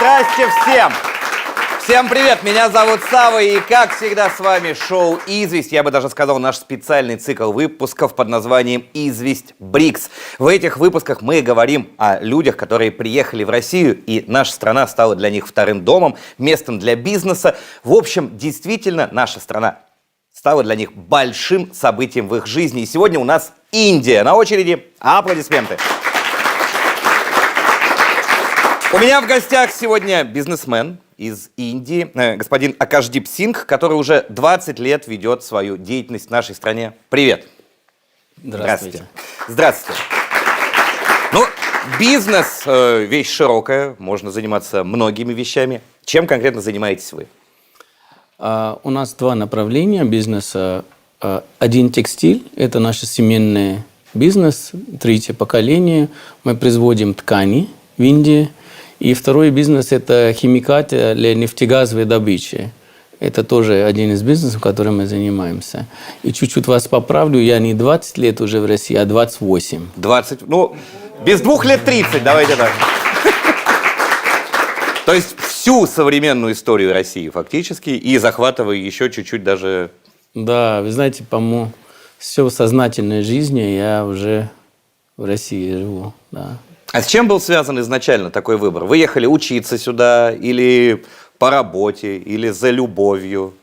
Здрасте всем! Всем привет, меня зовут Сава, и как всегда с вами шоу «Известь». Я бы даже сказал, наш специальный цикл выпусков под названием «Известь Брикс». В этих выпусках мы говорим о людях, которые приехали в Россию, и наша страна стала для них вторым домом, местом для бизнеса. В общем, действительно, наша страна стала для них большим событием в их жизни. И сегодня у нас Индия. На очереди аплодисменты. У меня в гостях сегодня бизнесмен из Индии, господин Акашдип Сингх, который уже 20 лет ведет свою деятельность в нашей стране. Привет. Здравствуйте. Здравствуйте. Ну, бизнес вещь широкая, можно заниматься многими вещами. Чем конкретно занимаетесь вы? У нас два направления бизнеса. Один текстиль, это наш семейный бизнес, третье поколение. Мы производим ткани в Индии. И второй бизнес – это химикаты для нефтегазовой добычи. Это тоже один из бизнесов, которым мы занимаемся. И чуть-чуть вас поправлю, я не 20 лет уже в России, а 28. 20, ну, без 2 лет 30, давайте так. То есть всю современную историю России фактически, и захватывая еще чуть-чуть даже... Да, вы знаете, по-моему, всю сознательной жизни я уже в России живу, да. А с чем был связан изначально такой выбор? Вы ехали учиться сюда или по работе, или за любовью?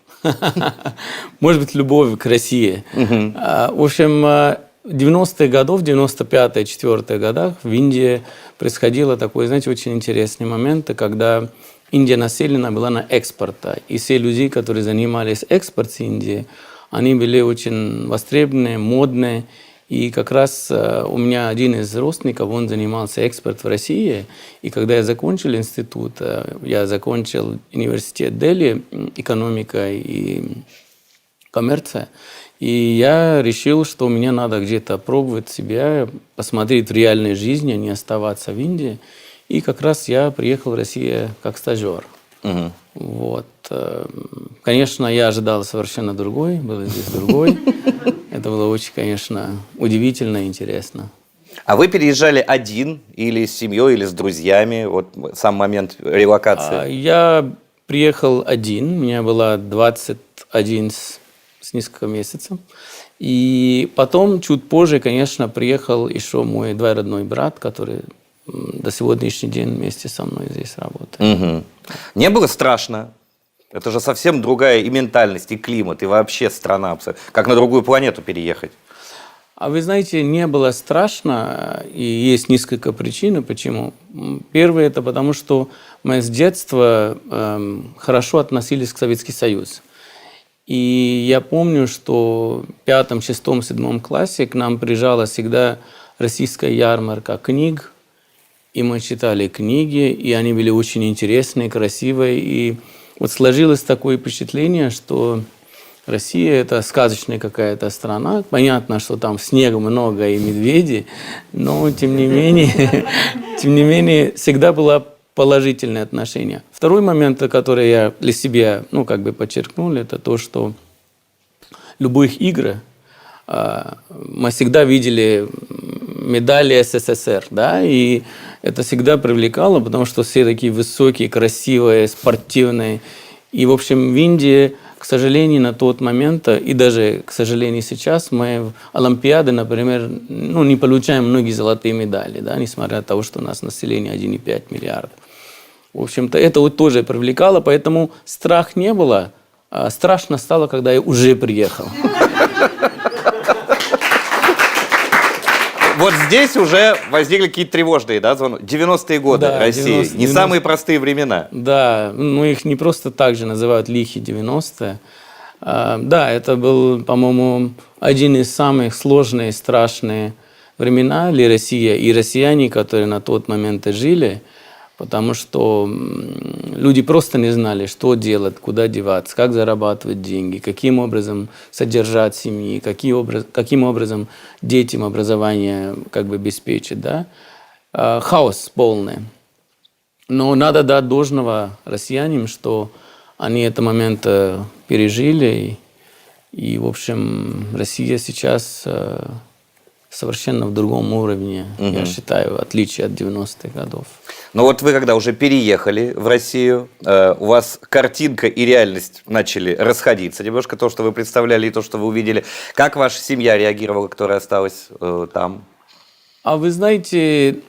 Может быть, любовь к России. В общем, в 90-х годах, 95-е, 4-е годах в Индии происходило такой, знаете, очень интересный момент, когда Индия населена была на экспорт. И все люди, которые занимались экспортом Индии, они были очень востребованы, модные. И как раз у меня один из родственников, он занимался экспортом в России. И когда я закончил институт, я закончил университет Дели, экономика и коммерция. И я решил, что мне надо где-то пробовать себя, посмотреть в реальной жизни, а не оставаться в Индии. И как раз я приехал в Россию как стажер. Вот. Конечно, я ожидал совершенно другой, был здесь другой. Это было очень, конечно, удивительно и интересно. А вы переезжали один, или с семьей, или с друзьями? Вот сам момент релокации. Я приехал один, мне было 21 с несколько месяцев. И потом, чуть позже, конечно, приехал еще мой двоюродной брат, который до сегодняшнего дня вместе со мной здесь работает. Не было страшно? Это же совсем другая и ментальность, и климат, и вообще страна. Как на другую планету переехать. А вы знаете, не было страшно, и есть несколько причин, почему. Первое, это потому, что мы с детства хорошо относились к Советскому Союзу. И я помню, что в 5, 6, 7 классе к нам приезжала всегда российская ярмарка книг, и мы читали книги, и они были очень интересные, красивые. И вот сложилось такое впечатление, что Россия – это сказочная какая-то страна. Понятно, что там снега много и медведей, но тем не менее, всегда было положительное отношение. Второй момент, который я для себя, подчеркнул, это то, что в любых играх мы всегда видели медали СССР, да, и это всегда привлекало, потому что все такие высокие, красивые, спортивные. И, в общем, в Индии, к сожалению, на тот момент, и даже, к сожалению, сейчас, мы в Олимпиаде, например, не получаем многие золотые медали, да, несмотря на то, что у нас население 1,5 миллиарда. В общем-то, это вот тоже привлекало, поэтому страх не было. Страшно стало, когда я уже приехал. Вот здесь уже возникли какие-то тревожные, да, звонки. 90-е годы, да, России. Не самые простые времена. Да, их не просто так же называют лихие 90-е. Да, это был, по-моему, один из самых сложных и страшных времена для России. И россияне, которые на тот момент жили, потому что люди просто не знали, что делать, куда деваться, как зарабатывать деньги, каким образом содержать семьи, каким образом детям образование обеспечить. Да? Хаос полный. Но надо дать должного россиянам, что они этот момент пережили. И, в общем, Россия сейчас совершенно в другом уровне, я считаю, в отличие от 90-х годов. Но вот вы когда уже переехали в Россию, у вас картинка и реальность начали расходиться немножко, то, что вы представляли, и то, что вы увидели. Как ваша семья реагировала, которая осталась там? А вы знаете,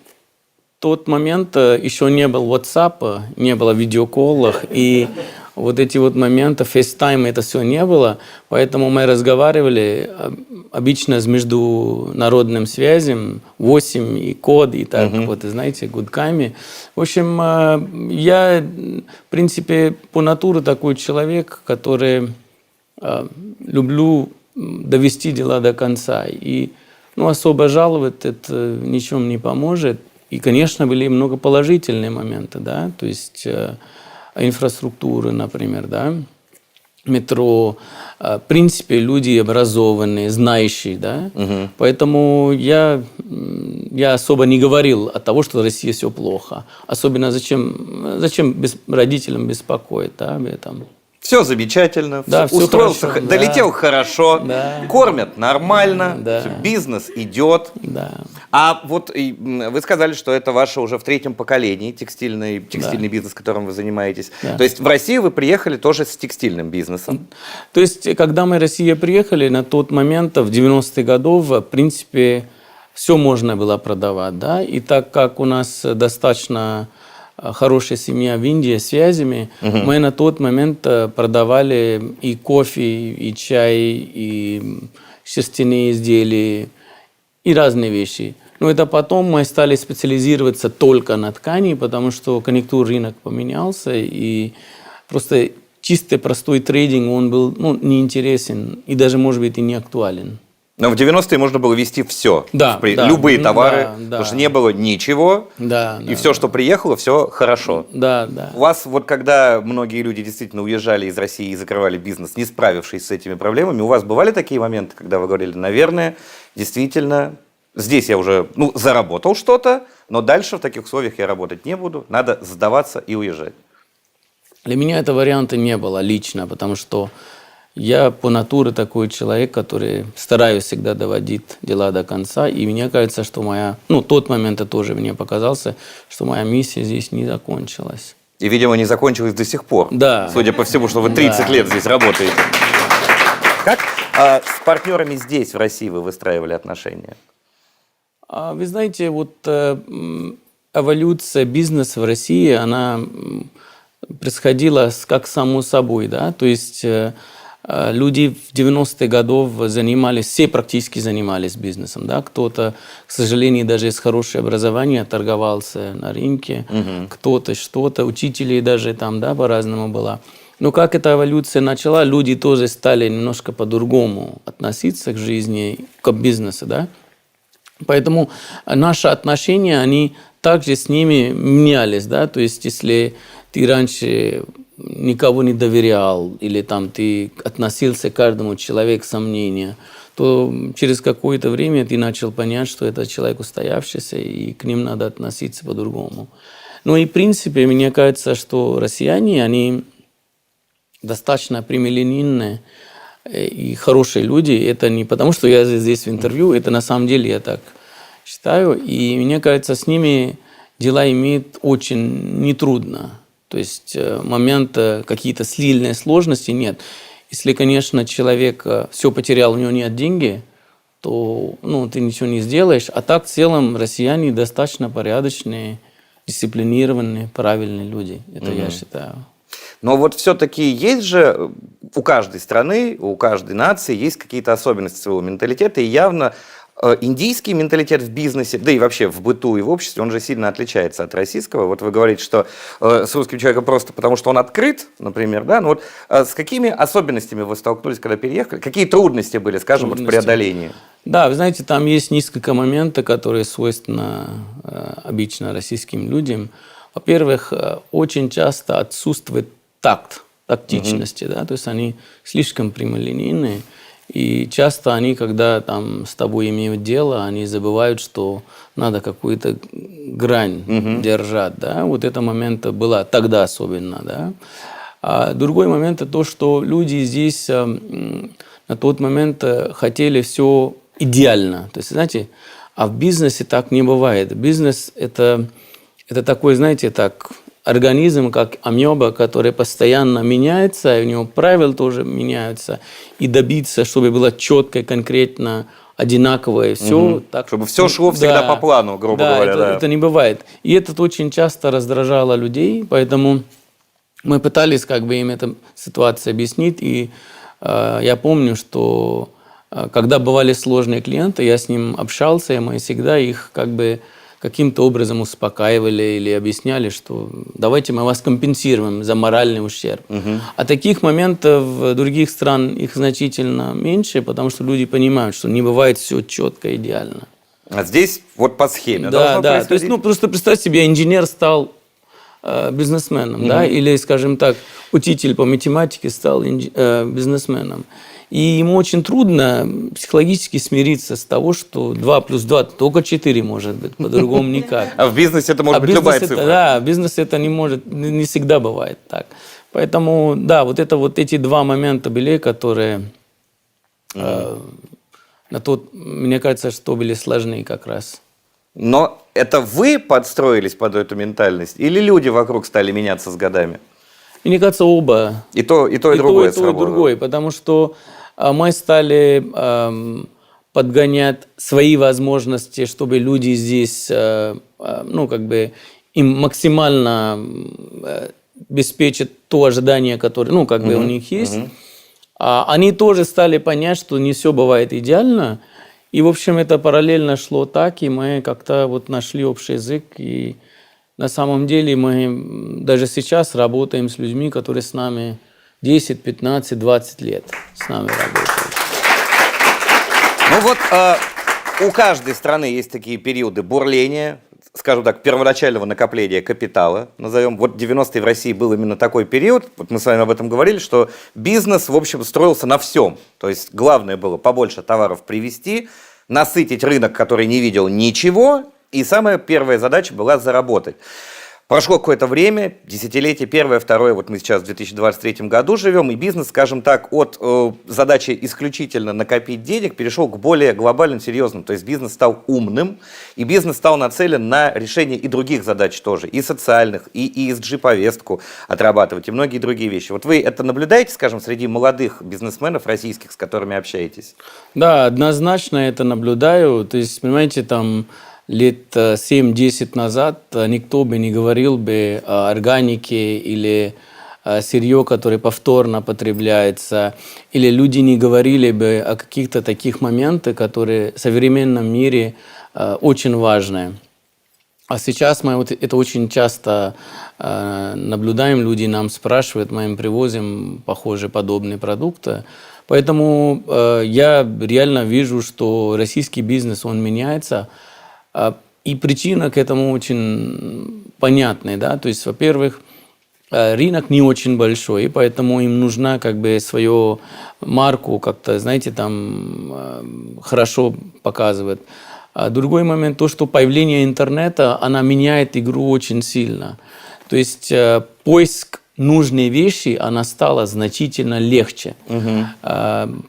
тот момент еще не было WhatsApp, не было видеоколлов, и вот эти вот моменты, FaceTime, это все не было, поэтому мы разговаривали обычно с международным связям, 8 и код, и так вот, знаете, гудками. В общем, я, в принципе, по натуре такой человек, который люблю довести дела до конца, и особо жаловать это ничем не поможет. И, конечно, были много положительных моментов, да, то есть инфраструктуры, например, да, метро, в принципе, люди образованные, знающие, да, поэтому я особо не говорил от того, что в России все плохо, особенно зачем родителям беспокоить, да, об этом. Все замечательно, да, все устроился, хорошо, долетел хорошо, да, кормят нормально, да, бизнес идет. Да. А вот вы сказали, что это ваше уже в третьем поколении текстильный бизнес, которым вы занимаетесь. Да. То есть в Россию вы приехали тоже с текстильным бизнесом? То есть, когда мы в Россию приехали, на тот момент, в 90-е годы, в принципе, все можно было продавать. Да? И так как у нас достаточно хорошая семья в Индии с связями, мы на тот момент продавали и кофе, и чай, и шерстяные изделия, и разные вещи. Но это потом мы стали специализироваться только на ткани, потому что конъюнктура рынок поменялся, и просто чисто простой трейдинг, он был неинтересен, и даже, может быть, и не актуален. Но в 90-е можно было везти все, да, любые товары, да, потому что не было ничего, и все, что приехало, все хорошо. Да, да. У вас, вот когда многие люди действительно уезжали из России и закрывали бизнес, не справившись с этими проблемами, у вас бывали такие моменты, когда вы говорили, наверное, действительно, здесь я уже заработал что-то, но дальше в таких условиях я работать не буду, надо сдаваться и уезжать? Для меня этого варианта не было лично, потому что я по натуре такой человек, который стараюсь всегда доводить дела до конца. И мне кажется, что тот момент тоже мне показался, что моя миссия здесь не закончилась. И, видимо, не закончилась до сих пор. Да. Судя по всему, что вы 30 лет здесь работаете. Как с партнерами здесь, в России, вы выстраивали отношения? Вы знаете, вот эволюция бизнеса в России, она происходила как само собой, да, то есть люди в 90-е годы все практически занимались бизнесом. Да? Кто-то, к сожалению, даже с хорошим образованием торговался на рынке, кто-то что-то, учителей даже там, да, по-разному было. Но как эта эволюция начала, люди тоже стали немножко по-другому относиться к жизни, к бизнесу. Да? Поэтому наши отношения, они также с ними менялись. Да? То есть, если ты раньше никого не доверял, или там ты относился к каждому человеку с сомнением, то через какое-то время ты начал понять, что это человек устоявшийся, и к ним надо относиться по-другому. Ну и в принципе, мне кажется, что россияне, они достаточно прямолинейные и хорошие люди. Это не потому, что я здесь в интервью, это на самом деле я так считаю. И мне кажется, с ними дела иметь очень нетрудно. То есть момента какие-то сильные сложности нет. Если, конечно, человек все потерял, у него нет денег, то ты ничего не сделаешь. А так, в целом, россияне достаточно порядочные, дисциплинированные, правильные люди. Это я считаю. Но вот все-таки есть же у каждой страны, у каждой нации есть какие-то особенности своего менталитета, и явно индийский менталитет в бизнесе, да и вообще в быту и в обществе, он же сильно отличается от российского. Вот вы говорите, что с русским человеком просто потому, что он открыт, например, да? Но вот с какими особенностями вы столкнулись, когда переехали? Какие трудности были, скажем, в преодолении? Да, вы знаете, там есть несколько моментов, которые свойственны обычно российским людям. Во-первых, очень часто отсутствует тактичности, да? То есть они слишком прямолинейные. И часто они, когда там с тобой имеют дело, они забывают, что надо какую-то грань держать. Да? Вот это момент было тогда особенно. Да? А другой момент – это то, что люди здесь на тот момент хотели все идеально. То есть, знаете, а в бизнесе так не бывает. Бизнес это такой, знаете, так, организм, как амеба, который постоянно меняется, и у него правила тоже меняются, и добиться, чтобы было четко, конкретно, одинаковое все. Так, Чтобы все шло всегда по плану, грубо говоря. Это не бывает. И это очень часто раздражало людей, поэтому мы пытались как бы им эту ситуацию объяснить, и я помню, что когда бывали сложные клиенты, я с ним общался, и мы всегда их как бы каким-то образом успокаивали или объясняли, что давайте мы вас компенсируем за моральный ущерб. А таких моментов в других странах их значительно меньше, потому что люди понимают, что не бывает все четко, идеально. А здесь вот по схеме Да, должно да. происходить? То есть, ну, просто представь себе, инженер стал бизнесменом, да, или, скажем так, учитель по математике стал бизнесменом. И ему очень трудно психологически смириться с того, что 2 плюс 2 только 4 может быть, по-другому никак. А в бизнесе это может быть любая цифра. Да, в бизнесе это не всегда бывает так. Поэтому, да, вот эти два момента были, которые мне кажется, что были сложны как раз. Но это вы подстроились под эту ментальность, или люди вокруг стали меняться с годами? Мне кажется, оба. И другое сработало. И другое, потому что мы стали подгонять свои возможности, чтобы люди здесь, ну, как бы, им максимально обеспечить то ожидание, которое, ну, как бы у них есть. Они тоже стали понять, что не все бывает идеально. И, в общем, это параллельно шло так, и мы как-то вот нашли общий язык. И на самом деле мы даже сейчас работаем с людьми, которые с нами 10, 15, 20 лет с нами работают. Ну вот у каждой страны есть такие периоды бурления, скажем так, первоначального накопления капитала, назовем. Вот 90-е в России был именно такой период, вот мы с вами об этом говорили, что бизнес, в общем, строился на всем. То есть главное было побольше товаров привезти, насытить рынок, который не видел ничего, и самая первая задача была заработать. Прошло какое-то время, десятилетие, первое, второе, вот мы сейчас в 2023 году живем, и бизнес, скажем так, от задачи исключительно накопить денег перешел к более глобальным, серьезным. То есть бизнес стал умным, и бизнес стал нацелен на решение и других задач тоже, и социальных, и ESG-повестку отрабатывать, и многие другие вещи. Вот вы это наблюдаете, скажем, среди молодых бизнесменов российских, с которыми общаетесь? Да, однозначно это наблюдаю. То есть, понимаете, там лет 7-10 назад никто бы не говорил бы о органике или сырье, которое повторно потребляется, или люди не говорили бы о каких-то таких моментах, которые в современном мире очень важны. А сейчас мы вот это очень часто наблюдаем, люди нам спрашивают, мы им привозим похожие подобные продукты. Поэтому я реально вижу, что российский бизнес, он меняется. И причина к этому очень понятная, да, то есть, во-первых, рынок не очень большой, и поэтому им нужна как бы свою марку как-то, знаете, там хорошо показывать. А другой момент, то, что появление интернета, она меняет игру очень сильно. То есть поиск нужной вещи, она стала значительно легче.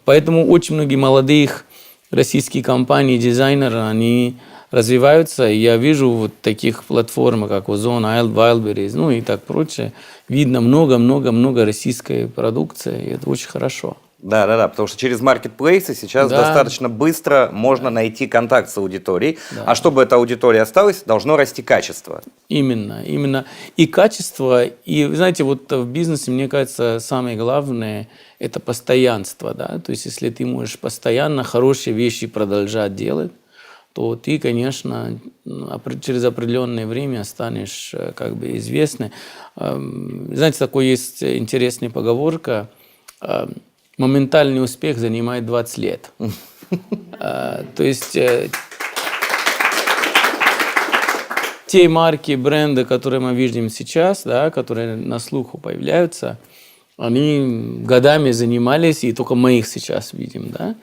Поэтому очень многие молодых российские компании, дизайнеры, они развиваются. И я вижу вот таких платформ, как Озон, Wildberries, ну и так прочее. Видно много-много-много российской продукции, и это очень хорошо. Да, потому что через маркетплейсы сейчас достаточно быстро можно найти контакт с аудиторией, а чтобы эта аудитория осталась, должно расти качество. Именно. И качество, и, вы знаете, вот в бизнесе, мне кажется, самое главное – это постоянство, да, то есть если ты можешь постоянно хорошие вещи продолжать делать, то ты, конечно, через определенное время станешь как бы известным. Знаете, такой есть интересная поговорка – моментальный успех занимает 20 лет. То есть те марки, бренды, которые мы видим сейчас, да, которые на слуху появляются, они годами занимались, и только мы их сейчас видим. Да?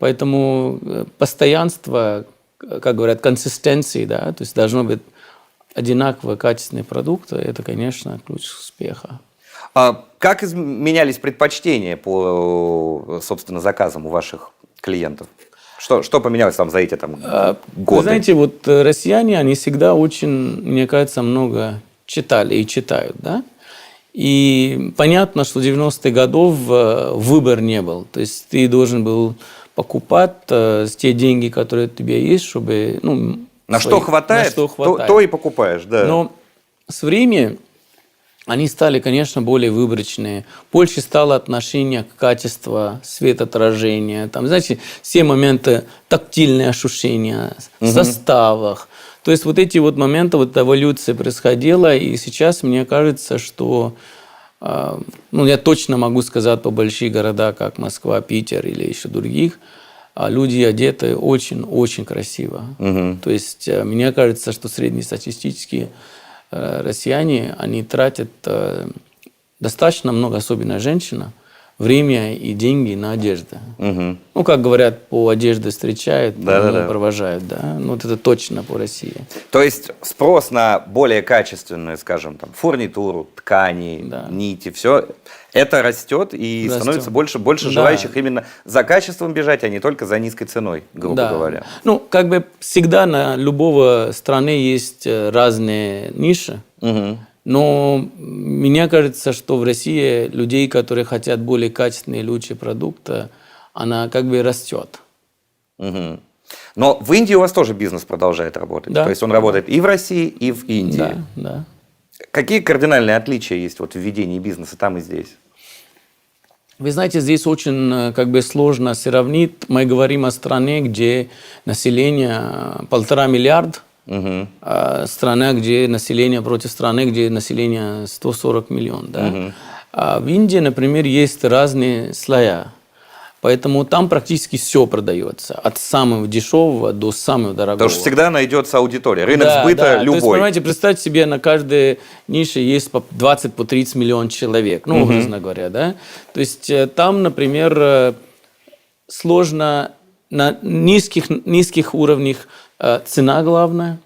Поэтому постоянство, как говорят, консистенции, да, то есть должно быть одинаково качественные продукты, это, конечно, ключ к успеху. А как менялись предпочтения по, собственно, заказам у ваших клиентов? Что поменялось там за эти годы? Вы знаете, вот россияне, они всегда очень, мне кажется, много читали и читают, да? И понятно, что 90-х годов выбор не был. То есть ты должен был покупать те деньги, которые у тебя есть, чтобы... Ну, на что хватает, то и покупаешь, да. Но с временем они стали, конечно, более выборочные. Больше стало отношение к качеству светоотражения. Там, знаете, все моменты тактильные ощущения, составах. То есть вот эти вот моменты, вот эволюция происходила. И сейчас мне кажется, что... Ну, я точно могу сказать по больших городах, как Москва, Питер или еще других, люди одеты очень-очень красиво. То есть мне кажется, что среднестатистические россияне, они тратят достаточно много, особенно женщина, время и деньги на одежду. Ну, как говорят, по одежде встречают, провожают. Да? Ну, вот это точно по России. То есть спрос на более качественную, скажем, там, фурнитуру, ткани, нити, все это растет и становится больше желающих именно за качеством бежать, а не только за низкой ценой, грубо говоря. Ну, как бы всегда на любого страны есть разные ниши. Но мне кажется, что в России людей, которые хотят более качественные, лучшие продукты, она как бы растет. Но в Индии у вас тоже бизнес продолжает работать. Да. То есть он работает и в России, и в Индии. Да, да. Какие кардинальные отличия есть вот в ведении бизнеса там и здесь? Вы знаете, здесь очень как бы сложно сравнить. Мы говорим о стране, где население 1,5 миллиарда. Страна, где население против страны, где население 140 миллионов. Да? А в Индии, например, есть разные слоя. Поэтому там практически все продается. От самого дешевого до самого дорогого. Потому что всегда найдется аудитория. Рынок сбыта любой. То есть, понимаете, представьте себе, на каждой нише есть по 20-30 миллионов человек. Ну, образно говоря. Да? То есть там, например, сложно на низких уровнях цена главная.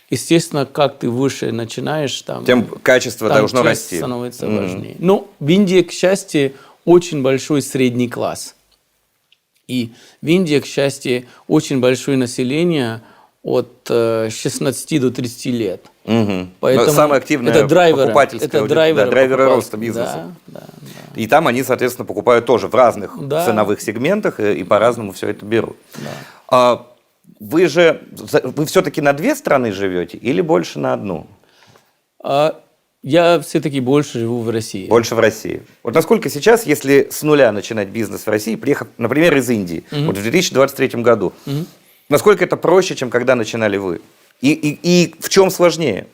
Естественно, как ты выше начинаешь, тем качество должно расти. Становится важнее. Но в Индии, к счастью, очень большой средний класс. И в Индии, к счастью, очень большое население от 16 до 30 лет. Поэтому самое активное покупательское драйверы роста бизнеса. И там они, соответственно, покупают тоже в разных ценовых сегментах и по-разному все это берут. Вы все-таки на 2 страны живете или больше на одну? Я все-таки больше живу в России. Больше в России. Вот насколько сейчас, если с нуля начинать бизнес в России, приехав, например, из Индии, вот в 2023 году, насколько это проще, чем когда начинали вы? И в чем сложнее?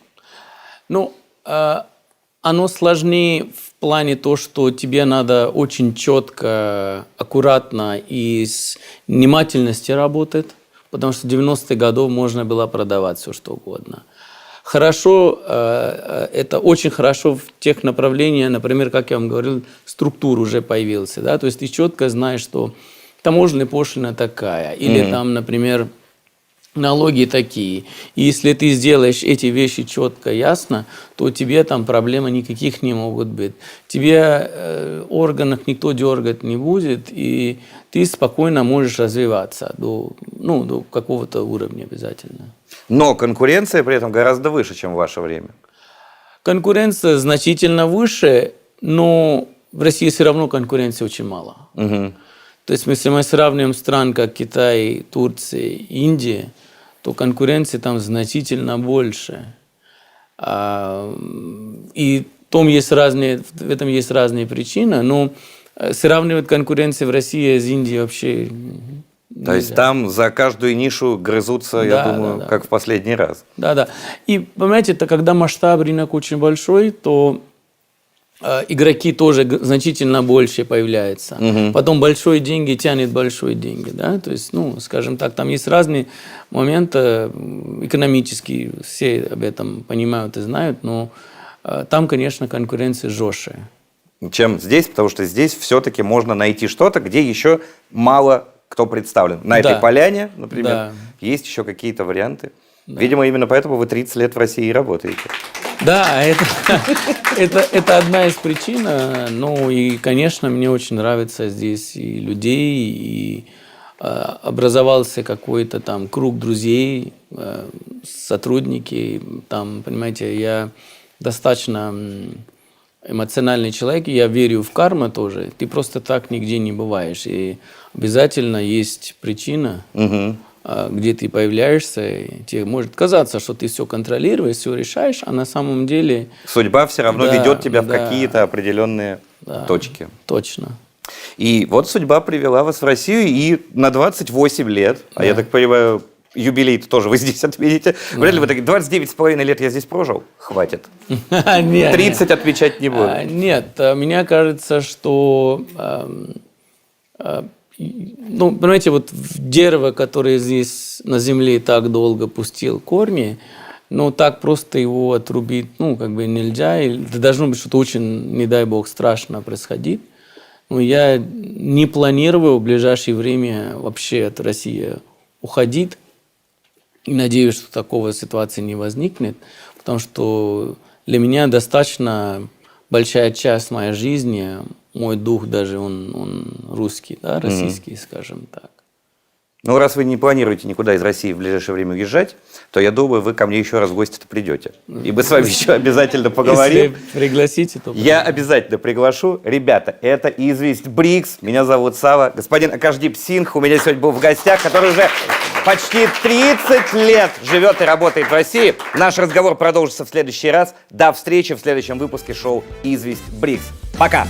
Ну, оно сложнее в плане того, что тебе надо очень четко, аккуратно и с внимательностью работать, потому что в 90-е годы можно было продавать все, что угодно. Хорошо, это очень хорошо в тех направлениях, например, как я вам говорил, структура уже появилась, да, то есть ты четко знаешь, что таможенная пошлина такая, или там, например, налоги такие. И если ты сделаешь эти вещи четко, ясно, то тебе там проблемы никаких не могут быть. Тебе органах никто дергать не будет, и ты спокойно можешь развиваться до какого-то уровня обязательно. Но конкуренция при этом гораздо выше, чем в ваше время. Конкуренция значительно выше, но в России все равно конкуренции очень мало. То есть, если мы сравниваем страны, как Китай, Турция, Индия, то конкуренции там значительно больше. И в этом есть разные причины, но сравнивать конкуренцию в России с Индией вообще нельзя. То есть там за каждую нишу грызутся, я думаю, как в последний раз. Да. И, понимаете, это когда масштаб рынка очень большой, то игроки тоже значительно больше появляются. Потом большие деньги тянет большие деньги. Да? То есть, скажем так, там есть разные моменты экономические, все об этом понимают и знают, но там, конечно, конкуренция жестче. Чем здесь, потому что здесь все-таки можно найти что-то, где еще мало кто представлен. На этой поляне, например, есть еще какие-то варианты. Да. Видимо, именно поэтому вы 30 лет в России работаете. Да, это одна из причин. Ну и, конечно, мне очень нравится здесь и людей, и образовался какой-то там круг друзей, сотрудники, там, понимаете, я достаточно эмоциональный человек, и я верю в карму тоже. Ты просто так нигде не бываешь, и обязательно есть причина, где ты появляешься, и тебе может казаться, что ты все контролируешь, все решаешь, а на самом деле... Судьба все равно Да, ведет тебя в да. какие-то определенные точки. Точно. И вот судьба привела вас в Россию и на 28 лет, а я так понимаю, юбилей тоже вы здесь отметите. Вряд ли вы такие, 29,5 лет я здесь прожил? Хватит. Нет. 30 отвечать не буду. Нет, мне кажется, что... Ну, понимаете, вот дерево, которое здесь на земле так долго пустил корни, ну, так просто его отрубить, ну, как бы нельзя. И это должно быть что-то очень, не дай бог, страшно происходить. Но я не планировал в ближайшее время вообще от России уходить. И надеюсь, что такого ситуации не возникнет, потому что для меня достаточно большая часть моей жизни, мой дух даже, он русский, да, российский, скажем так. Ну, раз вы не планируете никуда из России в ближайшее время уезжать, то я думаю, вы ко мне еще раз в гости-то придете. И мы с вами еще обязательно поговорим. Если пригласите, то... Я обязательно приглашу. Ребята, это «Известь Брикс». Меня зовут Сава. Господин Акашдип Сингх у меня сегодня был в гостях, который уже почти 30 лет живет и работает в России. Наш разговор продолжится в следующий раз. До встречи в следующем выпуске шоу «Известь Брикс». Пока!